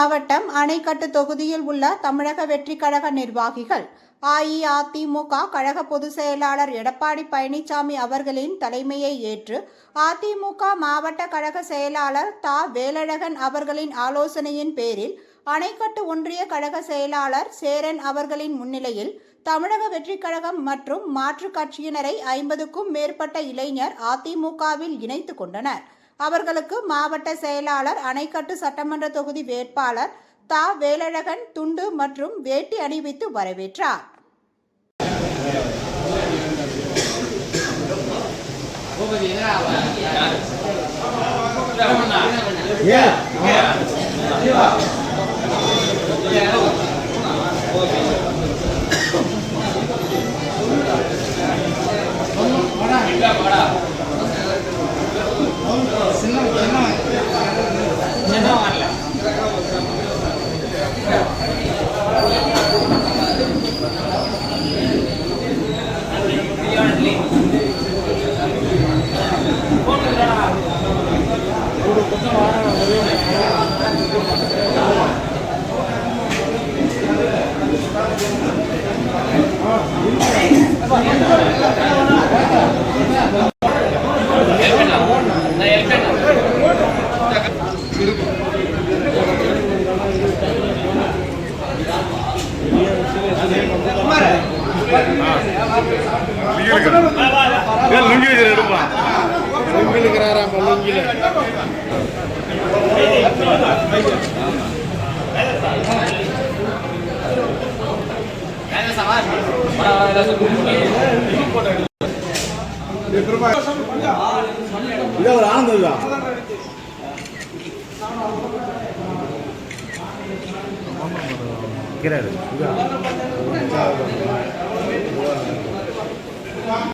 மாவட்டம் அணைக்கட்டு தொகுதியில் உள்ள தமிழக வெற்றி கழக நிர்வாகிகள் அஇஅதிமுக கழக பொதுச் செயலாளர் எடப்பாடி பழனிசாமி அவர்களின் தலைமையை ஏற்று அதிமுக மாவட்ட கழக செயலாளர் தா வேலழகன் அவர்களின் ஆலோசனையின் பேரில் அணைக்கட்டு ஒன்றிய கழக செயலாளர் சேரன் அவர்களின் முன்னிலையில் தமிழக வெற்றி கழகம் மற்றும் மாற்றுக் கட்சியினரை 50க்கும் மேற்பட்ட இளைஞர் அதிமுகவில் இணைத்து கொண்டனர். அவர்களுக்கு மாவட்ட செயலாளர் அணைக்கட்டு சட்டமன்ற தொகுதி வேட்பாளர் தா வேலழகன் துண்டு மற்றும் வேட்டி அணிவித்து வரவேற்றார். ஆனந்தம்